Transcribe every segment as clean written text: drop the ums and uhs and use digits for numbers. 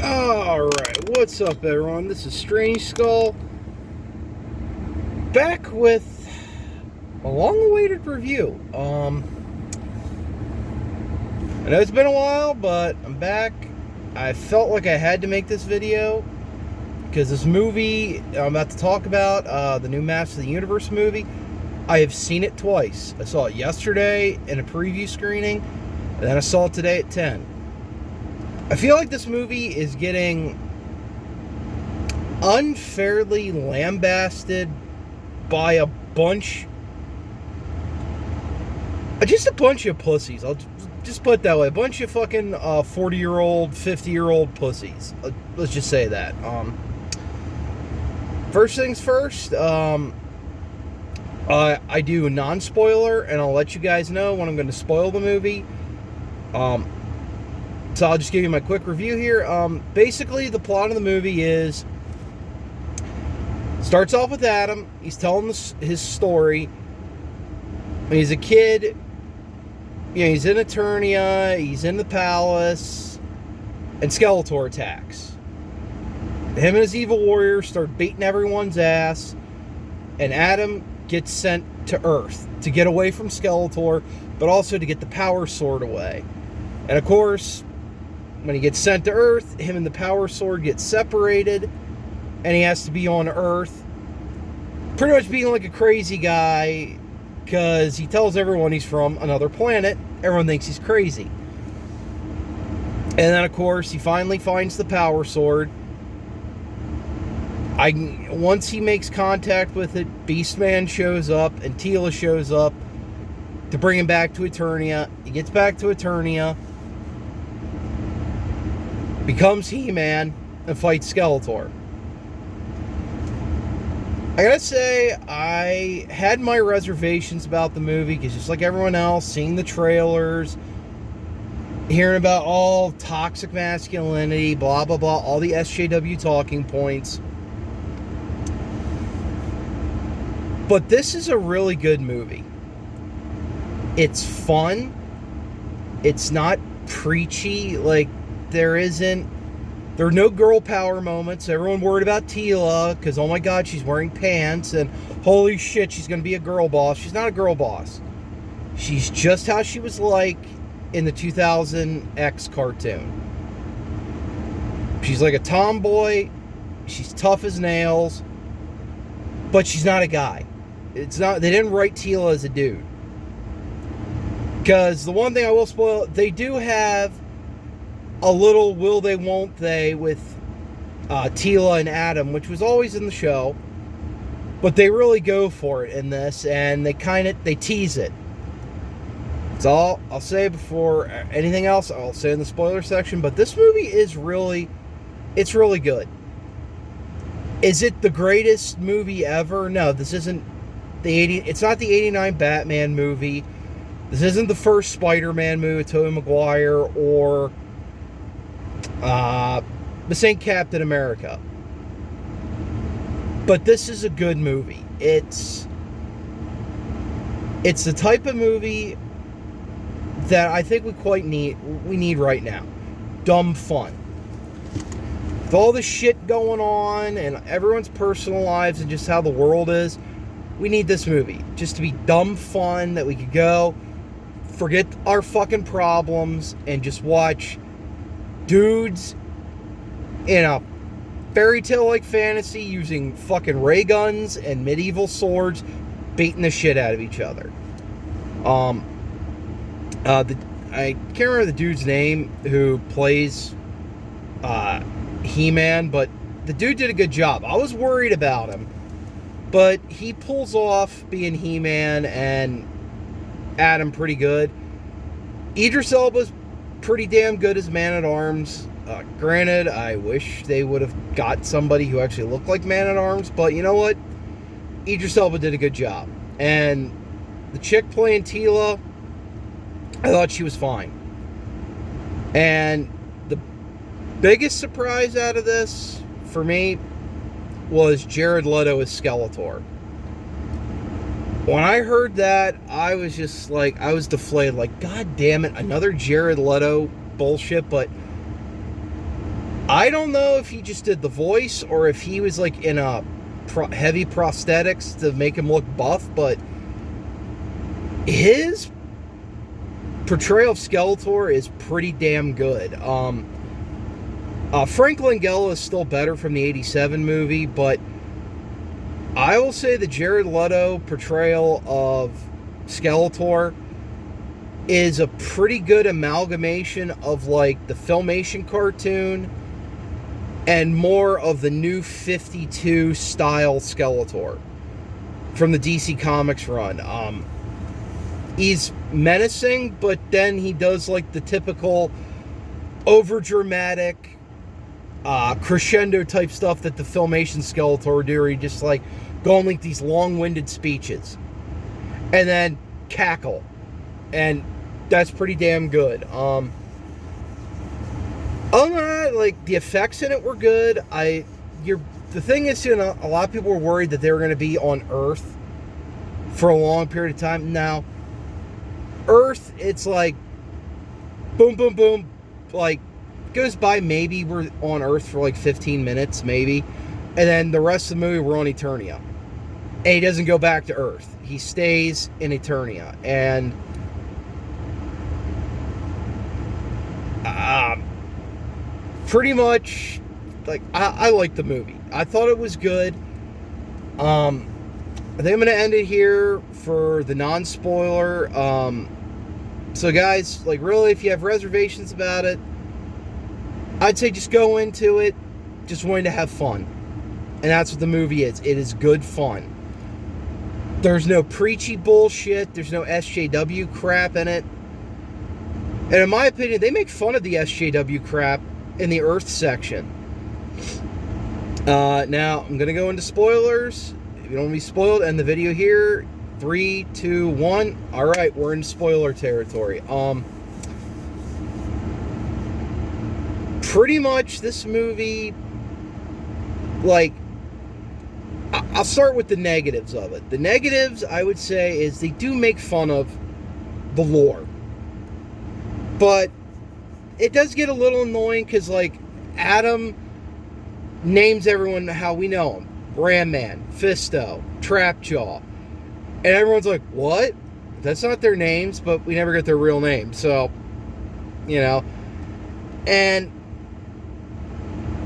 Alright, what's up everyone? This is Strange Skull, back with a long-awaited review. I know it's been a while, but I'm back. I felt like I had to make this video, because this movie I'm about to talk about, the new Masters of the Universe movie, I have seen it twice. I saw it yesterday in a preview screening, and then I saw it today at 10. I feel like this movie is getting unfairly lambasted by a bunch of pussies. I'll just put it that way. A bunch of fucking 40-year-old, 50-year-old pussies. Let's just say that. First things first, I do a non-spoiler, and I'll let you guys know when I'm going to spoil the movie. So I'll just give you my quick review here. Basically, the plot of the movie starts off with Adam. He's telling his story. When he's a kid, he's in Eternia, he's in the palace, and Skeletor attacks. Him and his evil warriors start beating everyone's ass, and Adam gets sent to Earth to get away from Skeletor, but also to get the power sword away. And of course, when he gets sent to Earth, him and the power sword get separated, and he has to be on Earth, pretty much being like a crazy guy, because he tells everyone he's from another planet. Everyone thinks he's crazy. And then, of course, he finally finds the power sword. Once he makes contact with it, Beastman shows up, and Teela shows up to bring him back to Eternia. He gets back to Eternia, becomes He-Man, and fights Skeletor. I gotta say, I had my reservations about the movie, because just like everyone else, seeing the trailers, hearing about all toxic masculinity, blah, blah, blah, all the SJW talking points. But this is a really good movie. It's fun. It's not preachy, like, there are no girl power moments. Everyone worried about Teela, because, oh my god, she's wearing pants, and holy shit, she's going to be a girl boss. She's not a girl boss. She's just how she was like in the 2000X cartoon. She's like a tomboy. She's tough as nails, but she's not a guy. They didn't write Teela as a dude. Because the one thing I will spoil, they do have a little will they won't they with Teela and Adam, which was always in the show, but they really go for it in this, and they tease it. That's all I'll say. Before anything else, I'll say in the spoiler section, but this movie is really good. Is it the greatest movie ever? No, this isn't it's not the 89 Batman movie. This isn't the first Spider-Man movie with Tobey Maguire, or this ain't Captain America. But this is a good movie. It's the type of movie that I think we need right now. Dumb fun. With all the shit going on and everyone's personal lives and just how the world is, we need this movie just to be dumb fun, that we could go forget our fucking problems and just watch dudes in a fairy tale like fantasy using fucking ray guns and medieval swords beating the shit out of each other. I can't remember the dude's name who plays He-Man, but the dude did a good job. I was worried about him, but he pulls off being He-Man and Adam pretty good. Idris Elba's pretty damn good as Man-at-Arms. Granted, I wish they would have got somebody who actually looked like Man-at-Arms, but you know what? Idris Elba did a good job. And the chick playing Teela, I thought she was fine. And the biggest surprise out of this, for me, was Jared Leto as Skeletor. When I heard that, I was just like, I was deflated. Like, god damn it, another Jared Leto bullshit. But I don't know if he just did the voice or if he was like in a heavy prosthetics to make him look buff, but his portrayal of Skeletor is pretty damn good. Frank Langella is still better from the 87 movie, but I will say the Jared Leto portrayal of Skeletor is a pretty good amalgamation of like the Filmation cartoon and more of the new 52 style Skeletor from the DC Comics run. He's menacing, but then he does like the typical overdramatic crescendo type stuff that the Filmation Skeletor do, where he just like go on like these long-winded speeches and then cackle, and that's pretty damn good. Other than that, like the effects in it were good. The thing is, you know, a lot of people were worried that they were going to be on Earth for a long period of time. Now, Earth, it's like boom, boom, boom, like goes by. Maybe we're on Earth for like 15 minutes, maybe, and then the rest of the movie we're on Eternia, and he doesn't go back to Earth. He stays in Eternia, and pretty much, like, I like the movie. I thought it was good. I think I'm going to end it here for the non-spoiler. So guys, like, really, if you have reservations about it, I'd say just go into it just wanting to have fun. And that's what the movie is. It is good fun. There's no preachy bullshit. There's no SJW crap in it. And in my opinion, they make fun of the SJW crap in the Earth section. Now, I'm going to go into spoilers. If you don't want to be spoiled, end the video here. 3, 2, 1. Alright, we're in spoiler territory. Pretty much this movie, like, I'll start with the negatives of it. The negatives, I would say, is they do make fun of the lore. But it does get a little annoying because, like, Adam names everyone how we know him. Ram Man, Fisto, Trapjaw. And everyone's like, what? That's not their names, but we never get their real names. So, you know. And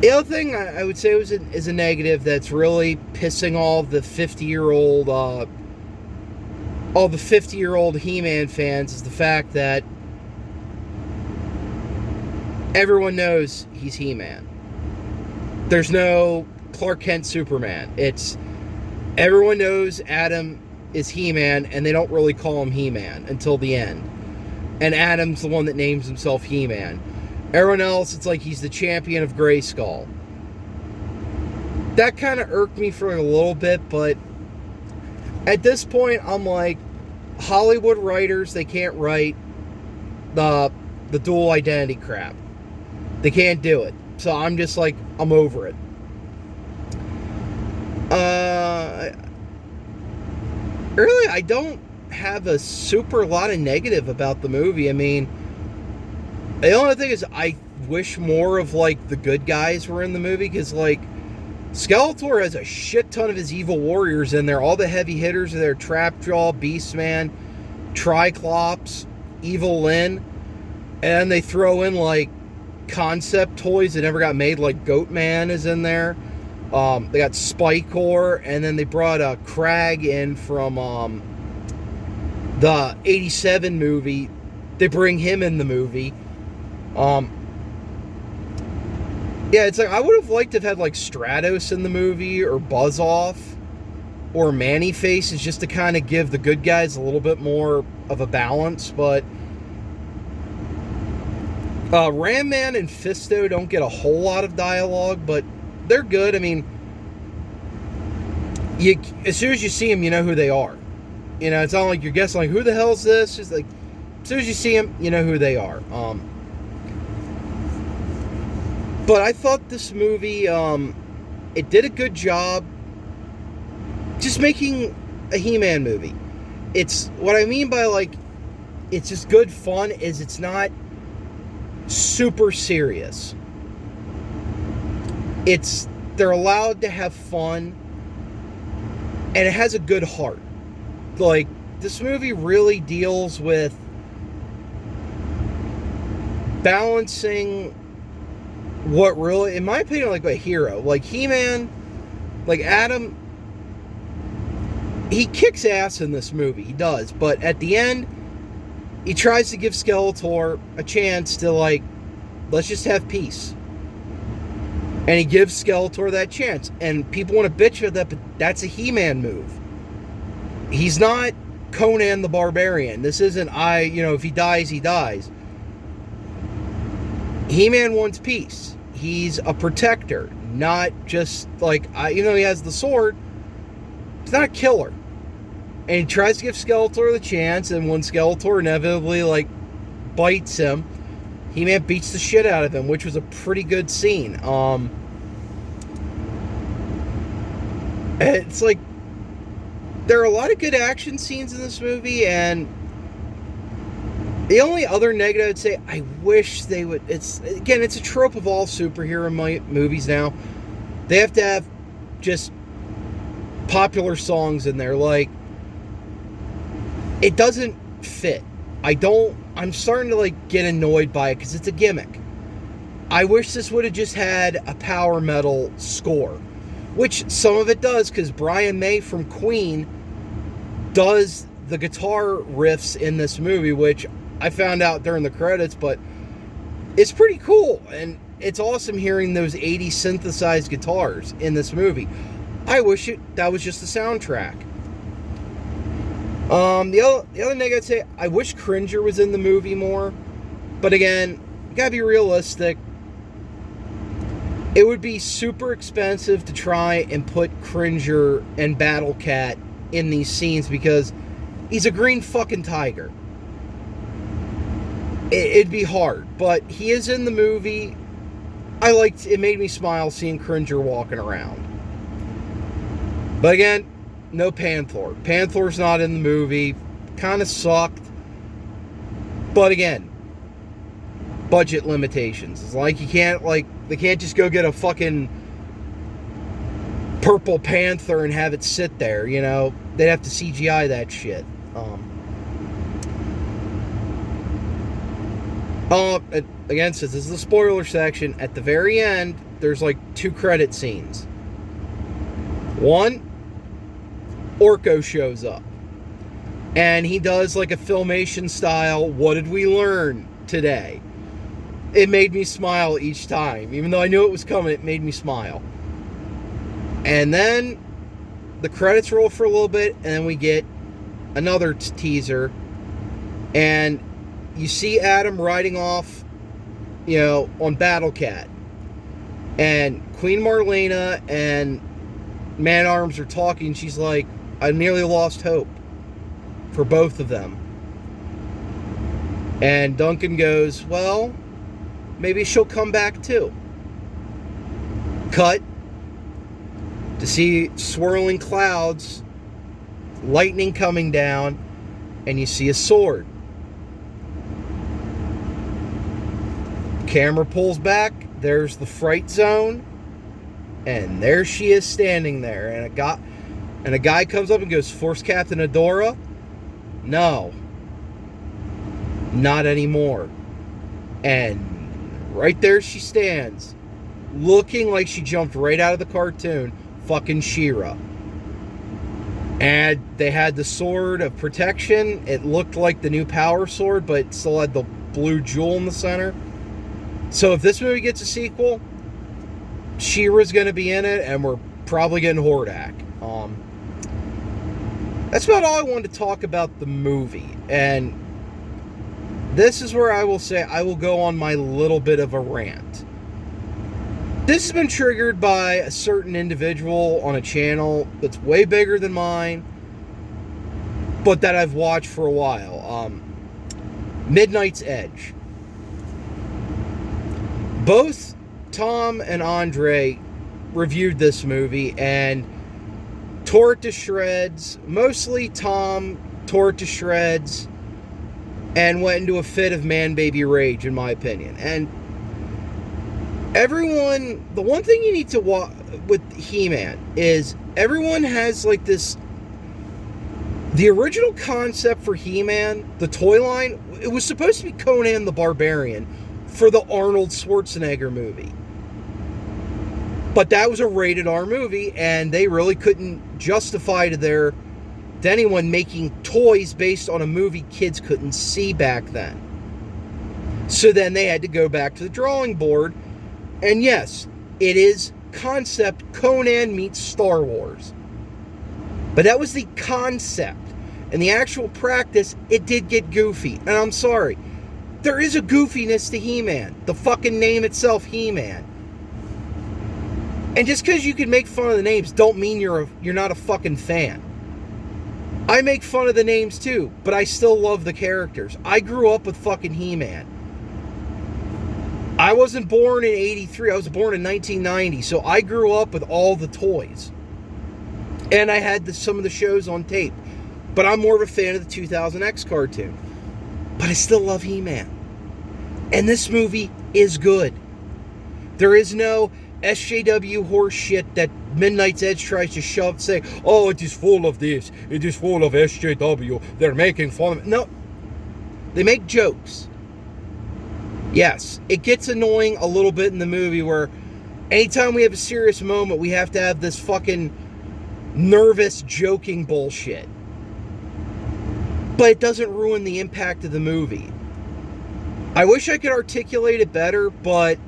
the other thing I would say is a negative that's really pissing all the 50-year-old He-Man fans is the fact that everyone knows he's He-Man. There's no Clark Kent Superman. Everyone knows Adam is He-Man, and they don't really call him He-Man until the end. And Adam's the one that names himself He-Man. Everyone else, it's like he's the champion of Grayskull. That kind of irked me for a little bit, but at this point, I'm like, Hollywood writers, they can't write the dual identity crap. They can't do it. So I'm just like, I'm over it. Really, I don't have a super lot of negative about the movie. I mean, the only thing is I wish more of, like, the good guys were in the movie, because, like, Skeletor has a shit ton of his evil warriors in there. All the heavy hitters are there. Trapjaw, Beastman, Triclops, Evil Lyn. And they throw in, like, concept toys that never got made, like Goatman is in there. They got Spikor, and then they brought a Krag in from the 87 movie. They bring him in the movie. Yeah, it's like, I would have liked to have had, like, Stratos in the movie, or Buzz-Off, or Manny-Faces, just to kind of give the good guys a little bit more of a balance, but Ram Man and Fisto don't get a whole lot of dialogue, but they're good. I mean, as soon as you see them, you know who they are. You know, it's not like you're guessing, like, who the hell is this? It's like, as soon as you see them, you know who they are. But I thought this movie, it did a good job just making a He-Man movie. It's, what I mean by, like, it's just good fun, is it's not super serious. they're allowed to have fun, and it has a good heart. Like, this movie really deals with balancing what really, in my opinion, like a hero. Like He-Man, like Adam, he kicks ass in this movie. He does. But at the end, he tries to give Skeletor a chance to, like, let's just have peace. And he gives Skeletor that chance. And people want to bitch about that, but that's a He-Man move. He's not Conan the Barbarian. This isn't, if he dies, he dies. He-Man wants peace. He's a protector, not just like, he has the sword. He's not a killer. And he tries to give Skeletor the chance, and when Skeletor inevitably, like, bites him, He-Man beats the shit out of him, which was a pretty good scene. It's like, there are a lot of good action scenes in this movie, and the only other negative I'd say, I wish they would, it's a trope of all superhero movies now. They have to have just popular songs in there. Like, it doesn't fit. I'm starting to, like, get annoyed by it because it's a gimmick. I wish this would have just had a power metal score, which some of it does, because Brian May from Queen does the guitar riffs in this movie, which I found out during the credits, but it's pretty cool, and it's awesome hearing those 80s synthesized guitars in this movie. I wish that was just the soundtrack. The other thing I'd say, I wish Cringer was in the movie more, but again, you gotta be realistic. It would be super expensive to try and put Cringer and Battle Cat in these scenes because he's a green fucking tiger. It'd be hard, but he is in the movie. It made me smile seeing Cringer walking around. But again, no Panther. Panther's not in the movie. Kind of sucked. But again, budget limitations. It's like they can't just go get a fucking purple panther and have it sit there, They'd have to CGI that shit. Again, since this is the spoiler section, at the very end, there's like 2 credit scenes. One, Orko shows up. And he does like a Filmation style, what did we learn today? It made me smile each time. Even though I knew it was coming, it made me smile. And then the credits roll for a little bit, and then we get another teaser. And you see Adam riding off, on Battle Cat. And Queen Marlena and Man-Arms are talking. She's like, I nearly lost hope for both of them. And Duncan goes, well, maybe she'll come back too. Cut to see swirling clouds, lightning coming down, and you see a sword. Camera pulls back, there's the fright zone, and there she is standing there, and a guy comes up and goes, Force Captain Adora? No. Not anymore. And right there she stands, looking like she jumped right out of the cartoon, fucking She-Ra. And they had the sword of protection. It looked like the new power sword, but it still had the blue jewel in the center. So if this movie gets a sequel, She-Ra's going to be in it, and we're probably getting Hordak. That's about all I wanted to talk about the movie. And this is where I will say I will go on my little bit of a rant. This has been triggered by a certain individual on a channel that's way bigger than mine, but that I've watched for a while. Midnight's Edge. Both Tom and Andre reviewed this movie and tore it to shreds. Mostly Tom tore it to shreds and went into a fit of man-baby rage, in my opinion. And everyone, the one thing you need to watch with He-Man is everyone has like this, the original concept for He-Man, the toy line, it was supposed to be Conan the Barbarian for the Arnold Schwarzenegger movie. But that was a rated R movie, and they really couldn't justify to anyone making toys based on a movie kids couldn't see back then. So then they had to go back to the drawing board. And yes, it is concept Conan meets Star Wars. But that was the concept. And the actual practice, it did get goofy. And I'm sorry. There is a goofiness to He-Man. The fucking name itself, He-Man. And just because you can make fun of the names don't mean you're not a fucking fan. I make fun of the names too, but I still love the characters. I grew up with fucking He-Man. I wasn't born in 83. I was born in 1990, so I grew up with all the toys. And I had some of the shows on tape. But I'm more of a fan of the 2000X cartoon. But I still love He-Man. And this movie is good. There is no SJW horse shit that Midnight's Edge tries to shove, say, oh, it is full of this. It is full of SJW. They're making fun of it. No. They make jokes. Yes, it gets annoying a little bit in the movie where anytime we have a serious moment, we have to have this fucking nervous joking bullshit. But it doesn't ruin the impact of the movie. I wish I could articulate it better, but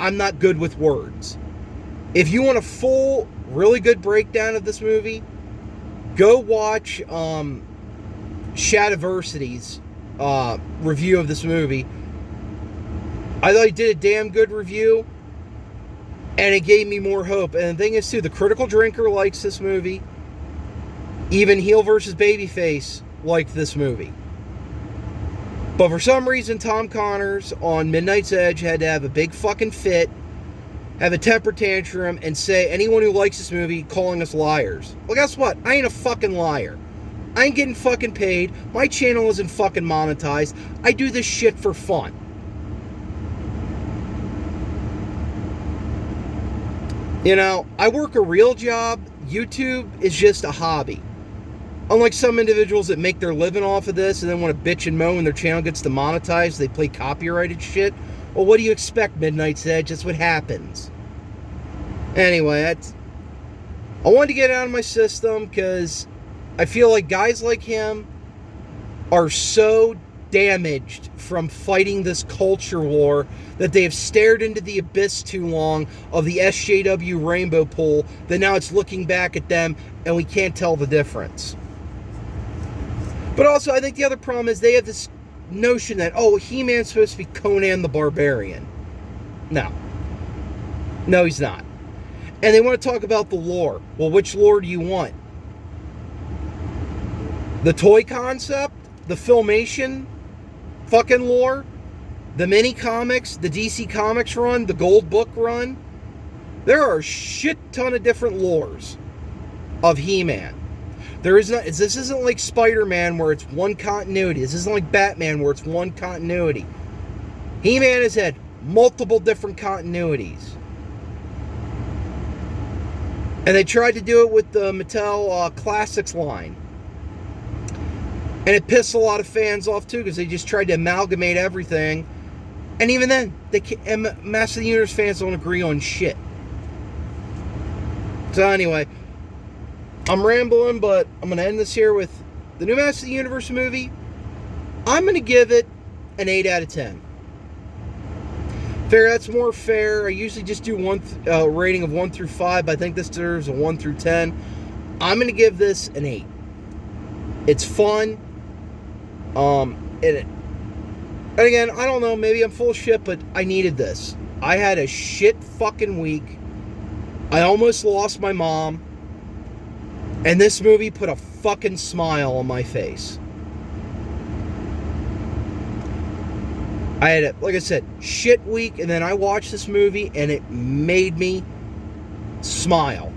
I'm not good with words. If you want a full, really good breakdown of this movie, go watch Shadiversity's review of this movie. I thought he did a damn good review, and it gave me more hope. And the thing is, too, the Critical Drinker likes this movie. Even Heel vs. Babyface liked this movie. But for some reason, Tom Connors on Midnight's Edge had to have a big fucking fit, have a temper tantrum, and say anyone who likes this movie calling us liars. Well, guess what? I ain't a fucking liar. I ain't getting fucking paid. My channel isn't fucking monetized. I do this shit for fun. You know, I work a real job. YouTube is just a hobby. Unlike some individuals that make their living off of this and then want to bitch and moan when their channel gets demonetized, they play copyrighted shit. Well, what do you expect, Midnight's Edge? That's what happens. Anyway, I wanted to get it out of my system because I feel like guys like him are so damaged from fighting this culture war that they have stared into the abyss too long of the SJW rainbow pool that now it's looking back at them and we can't tell the difference. But also, I think the other problem is they have this notion that, oh, He-Man's supposed to be Conan the Barbarian. No. No, he's not. And they want to talk about the lore. Well, which lore do you want? The toy concept? The Filmation fucking lore? The mini comics? The DC Comics run? The Gold Book run? There are a shit ton of different lores of He-Man. This isn't like Spider-Man where it's one continuity. This isn't like Batman where it's one continuity. He-Man has had multiple different continuities. And they tried to do it with the Mattel Classics line. And it pissed a lot of fans off too because they just tried to amalgamate everything. And even then, Master of the Universe fans don't agree on shit. So anyway, I'm rambling, but I'm going to end this here with the new Master of the Universe movie. I'm going to give it an 8 out of 10. Fair, that's more fair. I usually just do one rating of 1 through 5, but I think this deserves a 1 through 10. I'm going to give this an 8. It's fun. And again, I don't know, maybe I'm full of shit, but I needed this. I had a shit fucking week. I almost lost my mom. And this movie put a fucking smile on my face. I had a, like I said, shit week, and then I watched this movie, and it made me smile.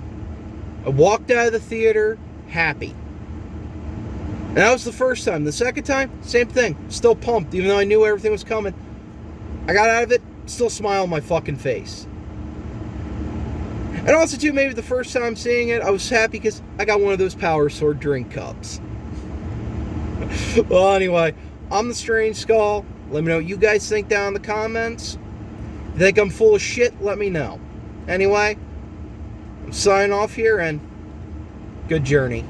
I walked out of the theater happy. And that was the first time. The second time, same thing. Still pumped, even though I knew everything was coming. I got out of it still smile on my fucking face. And also, too, maybe the first time seeing it, I was happy because I got one of those Power Sword drink cups. Well, anyway, I'm the Strange Skull. Let me know what you guys think down in the comments. If you think I'm full of shit, let me know. Anyway, I'm signing off here, and good journey.